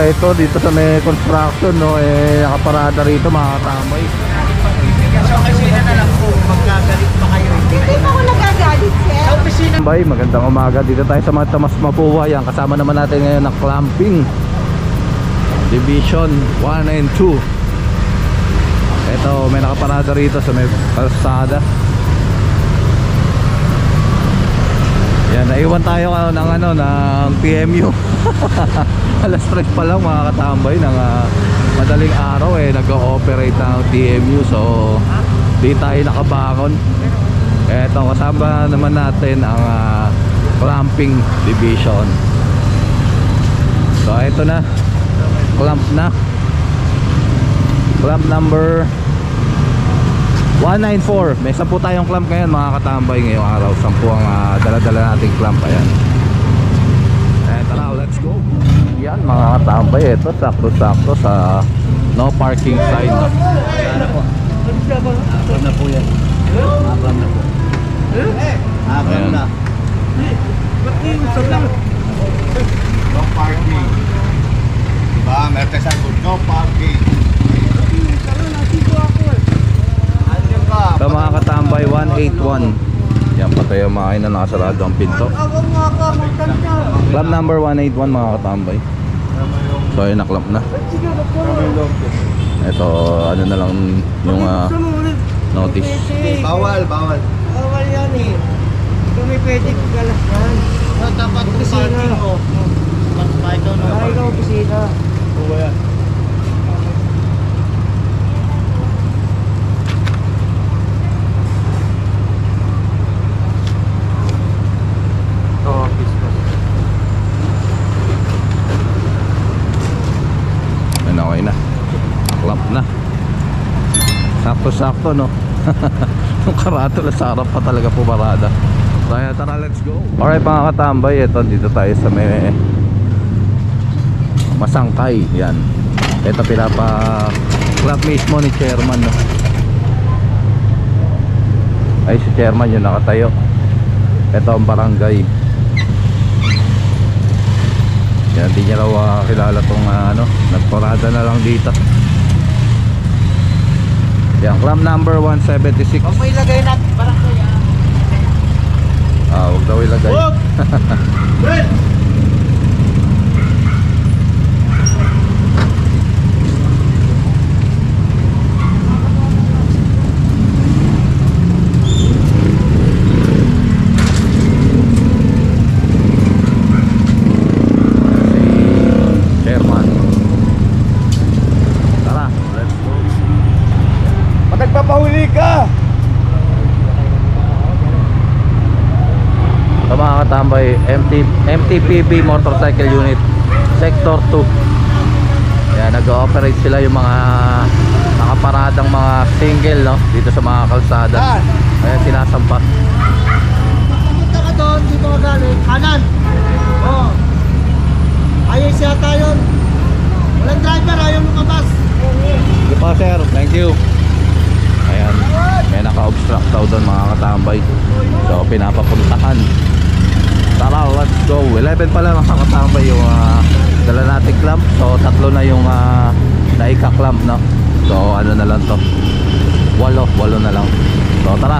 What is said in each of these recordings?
ito dito sa may construction, no, nakaparada rito mga katambay. Sa opisina na lang po, magkagalit pa kayo. Hindi pa ako nagagalit, sir. Sa opisina. Bay, magandang umaga. Dito tayo sa mga Tomas Mapua. Yan, kasama naman natin ngayon ng Clamping Division 1 and 2. Ito, may nakaparada rito sa may kalsada. Yan, naiwan tayo ng PMU. Alas 3 pa lang mga katambay ng madaling araw nag-ooperate ng TMU. So di tayo nakabangon. Eto, kasama naman natin ang Clamping Division. So ito na, clamp na, clamp number 194. May 10 tayong clamp ngayon mga katambay. Ngayong araw 10 ang dala-dala nating clamp. Ayan. Tara, let's go. Yan mga katambay, ito sakto-sakto sa no parking sign. Ayan na po. Aklam na po yan. Aklam na po. Aklam na. No parking. Diba? Meron tayo sagot, no parking. Andiyan ka. Ito mga katambay, 181. Yan, patay ang mga na nakasarado ang pinto. Clamp number 181 mga katambay. So ayun, na-clamp na. Ito, ano na lang yung notice. Bawal, bawal. Bawal yan eh. Kung may pwede kagalasyan. Dapat parking mo. Ay, ikaw opisina. Oo yan. Okay na, clamp na, sakto-sakto, no. Yung karatula sa harap pa talaga pumarada. Kaya tara, let's go. Alright mga katambay, ito dito tayo sa may Masangkay. Yan, ito pinapa-clamp mismo ni chairman, no. Ay, si chairman yung nakatayo. Ito ang barangay. Yan, di niya raw kilala tong nagparada na lang dito. Yan, clamp number 176. Huwag mo ilagay natin. Parang kaya. Huwag daw ilagay. Nagpapahuli ka! Ito mga katambay, MTPB Motorcycle Unit Sector 2. Yan, nag-ooperate sila yung mga nakaparadang mga single, no, dito sa mga kalsada. Kaya sinasampa. Punta ka doon, dito ka galing. Kanan. Oo. Ayos yata yun. Walang driver, ayaw lumabas. Sige po sir, thank you. Ayan, may naka-obstruct daw doon mga katambay. So pinapapuntahan. Tara, let's go. 11 pala mga katambay yung dala nating clamp. So 3 na yung naika-clamp, no. So ano na lang to, 8 na lang. So tara,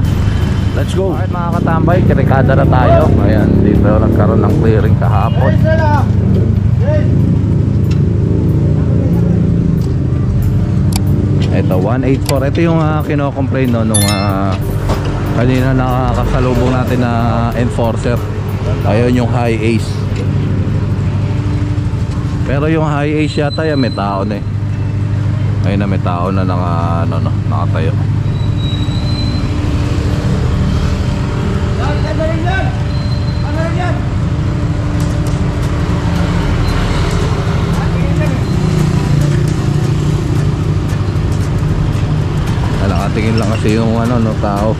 let's go. Alright mga katambay, kirikada na tayo. Ayan, dito nagkaroon ng clearing kahapon. Ito 184. Ito yung kino-complain, no, nung kanina nakakasalubong natin na enforcer. Ayun yung high ace. Pero yung high ace yata yan may tao na ayun na, may tao na nakatayo. Nakatingin lang kasi yung tao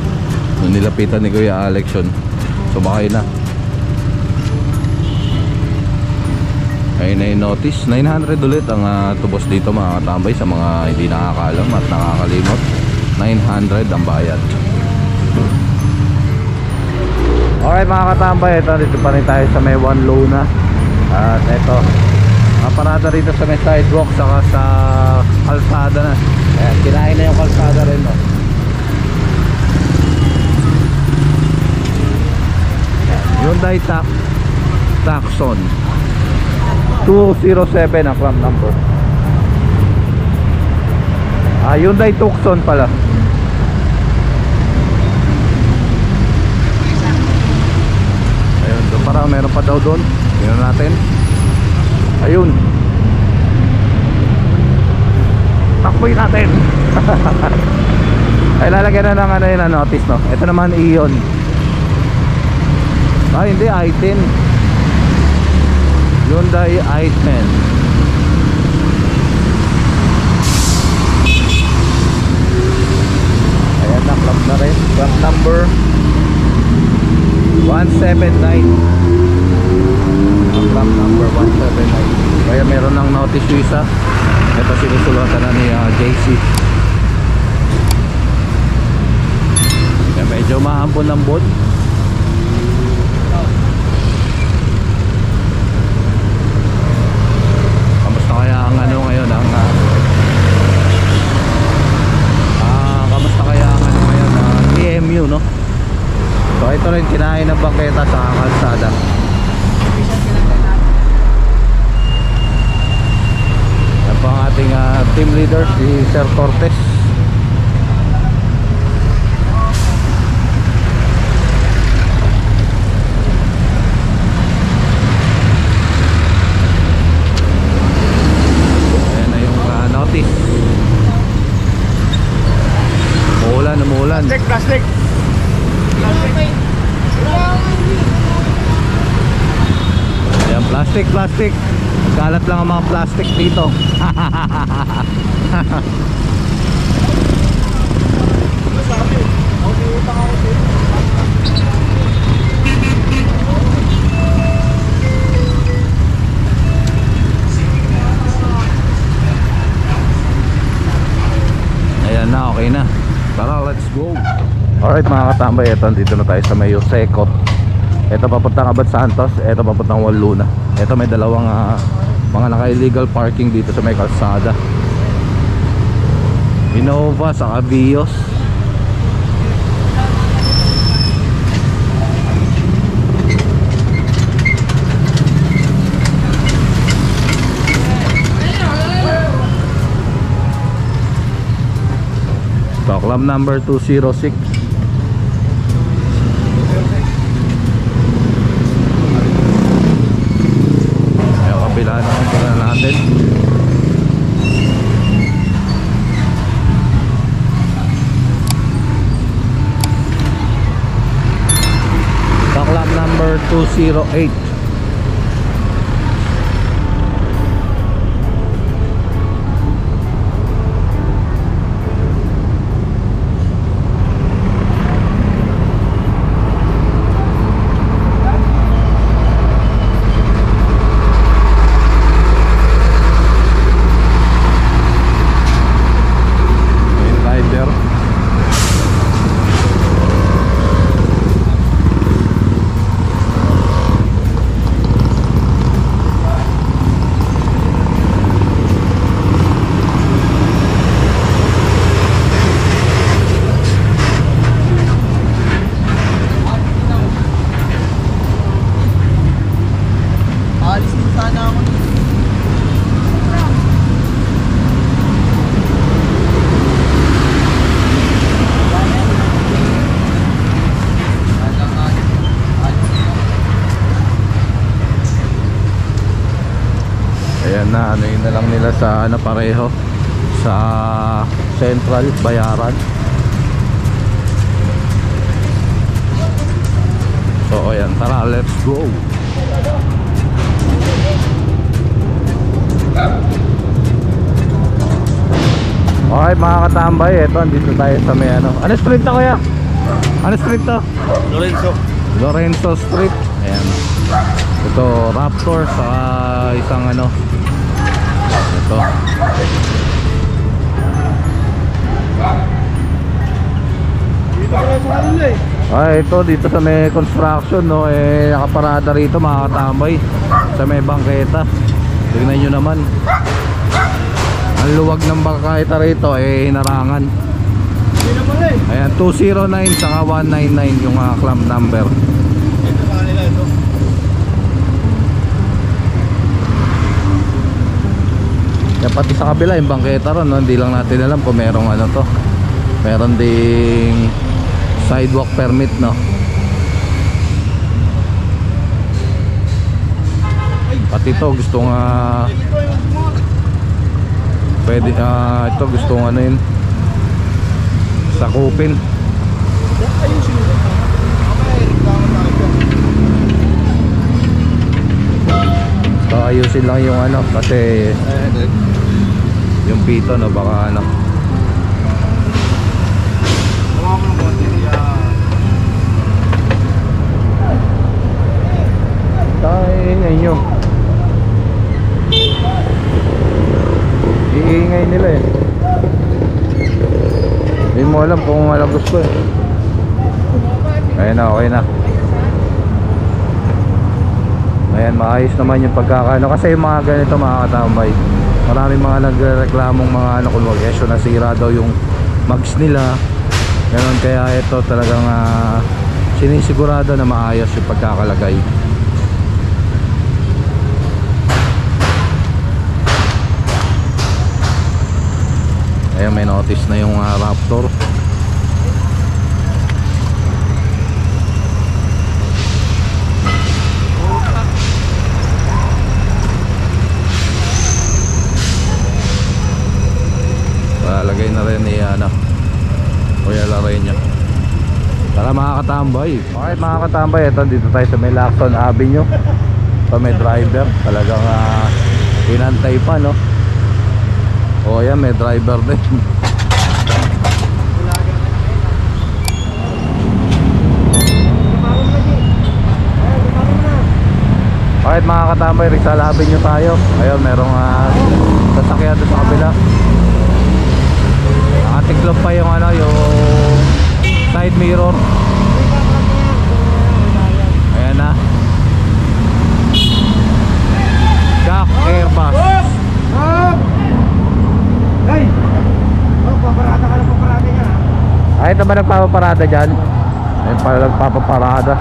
nung nilapitan ni Kuya Alex yun. Sumakay na. Ayun na yung notice. 900 ulit ang tubos dito mga katambay, sa mga hindi nakakaalam at nakakalimot. 900 ang bayad. Alright mga katambay, ito dito pa rin tayo sa may 1 low na. At ito, nakaparada rito sa may sidewalk saka sa kalsada na. Ayan, kinain na yung kalsada rin, no? Hyundai Tucson 207 ang clam number. Hyundai Tucson pala. Ayun, doon parang meron pa daw doon. Tingnan natin. Ayun. Takboy natin. Ay, lalagyan na ng ano yun, notice, no? Ito naman Ion. Hindi, i10. Hyundai i10. Ayan na, clamp na rin. Clamp number 179. Clamp number 179. Kaya meron ng notice visa. Ito sinusulatan na ni JC. Kaya medyo maambon-ambon. Kamusta kaya ang ano ngayon ang kamusta kaya ang ano ngayon EMU, no? So ito rin kinain ng bangketa sa kalsada. Yan po ang ating team leader, si Sir Cortez. Ayan na yung notice. Umuulan. Plastic. Ayan, plastic. Kalat lang ang mga plastic dito. Ayan na, okay na. Tara, let's go. Alright mga katambay, ito dito na tayo sa may Yoseco. Ito papuntang Abad Santos, ito papuntang Walluna. Ito may dalawang mga naka-illegal parking dito sa may kalsada. Innova sa Vios. Clam number 206. Ayun, kabila naman pala natin. Clam number 208. Ayan na, ano yun na lang nila sa ano pareho sa Central Bayaran. So ayan, tara, let's go. Okay mga katambay, eto andito tayo sa may ano. Ano street na kuya? Ano street to? Lorenzo Street. Ayan. Ito Raptor sa isang ano. Ito. Ito dito sa may construction, no, nakaparada rito mga katambay sa may bangketa. Tingnan nyo naman. Ang luwag ng bangkahita rito eh hinarangan. Hindi naman eh. Ayan, 209 saka 199 yung clamp number. Ito sa kanila ito. Yan, pati sa kabila yung bangketa ron, no? Hindi lang natin alam kung merong ano to. Meron ding sidewalk permit, no? Pati ito gusto nga pwede, ito gusto nga ano yun, sakupin. Ayusin mo. Okay, reklamo tayo dyan. So ayusin lang yung ano kasi yung pito, no, baka ano. Gawa mo ng baterya. Tayo nyo. Iingay nila eh. Hindi mo alam kung alam gusto eh. Ayan na, okay na. Ayan, maayos naman yung pagkakaano. Kasi yung mga ganito mga katambay, maraming mga nagreklamong mga ano, kung kesyo nasira daw yung mags nila. Ganon, kaya ito talagang sinisigurado na maayos yung pagkakalagay. Ayan, may notice na yung Raptor. Palagay na rin ni Kuya Lareño. Tara mga katambay. Okay mga katambay, ito dito tayo sa may Lacson Avenue. Ito may driver. Talagang inantay pa, no? O yan, may driver din. Bakit mga katambay, Rizal Avenue tayo. Ayun, merong sasakyan doon sa kabila. Nakatiklop pa yung ano, yung side mirror. Ayan na. Jack Airbus. Hey! Oh, paparada ka ng paparada niya. Ay, ito ba nagpapaparada dyan? Ayun pala nagpapaparada.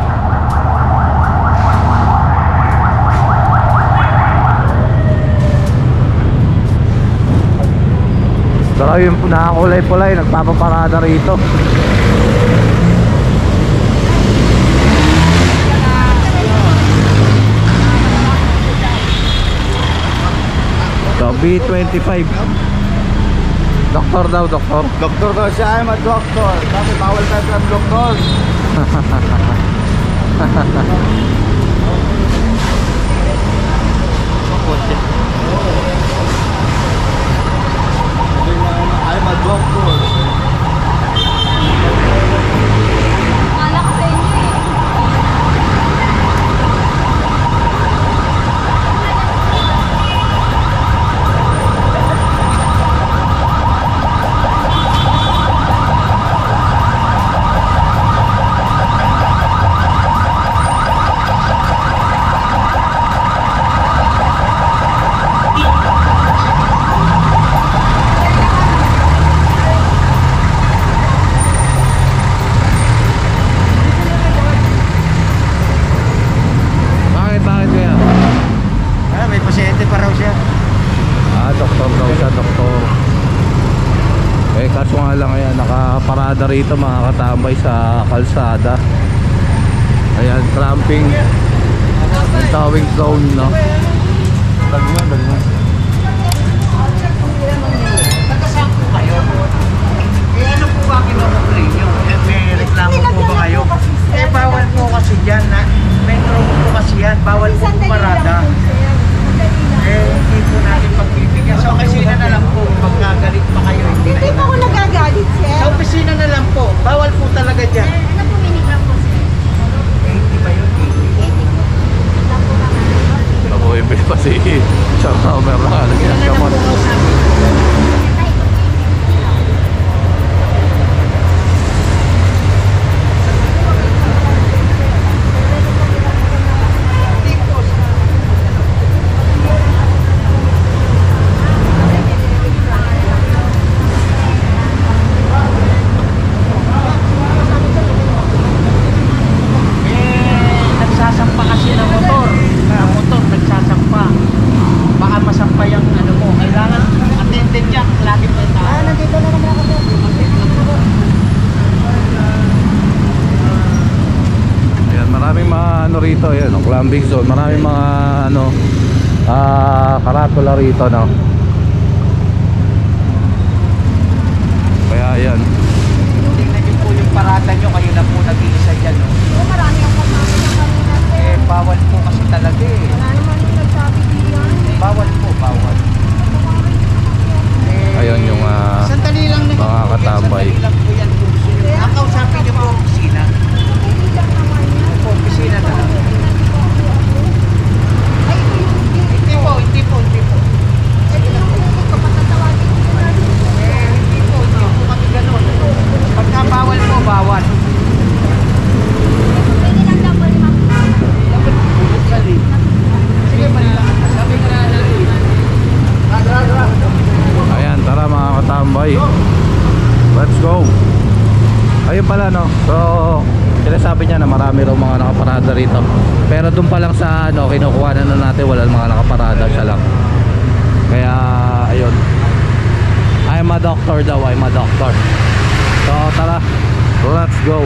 Pero yung nakakulay-pulay, nagpapaparada rito. So, B25. Doktor daw, doktor. Doktor daw siya, I'm a doctor. Bakit bawal tayo ng doktor? I'm a doctor. Akala ko sa inyo eh. Bakit kaya? May pasyente pa raw siya. Doktor daw siya, doktor. Eh kaso nga lang, ayan, nakaparada rito mga katambay sa kalsada. Ayan, tramping. Ang towing zone, no? Dagman. Nagkasama po kayo. Eh ano po ba kinukumpray nyo? May reklamo po ba kayo? Eh bawal po kasi dyan na. May promo po kasi yan. Bawal po parada. Eh hindi po natin pagbibigyan. Sa opisina na lang po. Pagkagalit pa kayo. Hindi po ako nagagalit, sir. Sa opisina na lang po. Bawal po talaga dyan. Ano po minigram po, sir? 80 ba yun? 80. Nabuhimbil pa si Sir Homer na lagyan ng kamot. malapit na tayo. Nandito na naman ako. Ayan, maraming mga ano rito, ayan, no, clubbing zone, maraming mga ano, karatula rito, no. Kaya ayan, Tingnan niyo po yung parada nyo, kayo na po nag-iisa dyan. No? Oo, marami ang pagmamit ng kanina, sir. Bawal po kasi talaga eh. Wala naman yung nagsabi diyan. Bawal po, bawal. ayun yung Sandali lang naman mga po yan, katambay. Sandali lang po yan kung gusto nyo. Ang kausapin nyo po opisina. Hindi lang naman yan. Po, opisina na lang. Ay, ito yung Hindi po, hindi po, hindi po. Ito yung clinic ko, patatawagin ko na rin. Hindi po kami ganun. Pagka bawal po, bawal. Pwede lang daw po limang Dapat dali. Sige, mali lang. Sabi ko na lang. Ayan, tara mga katambay, let's go. Ayun pala, no, so sinasabi niya na marami raw mga nakaparada rito, pero dun pa lang sa ano, kinukuha na natin, wala mga nakaparada, siya lang. Kaya ayun, I'm a doctor daw, I'm a doctor. So tara, let's go.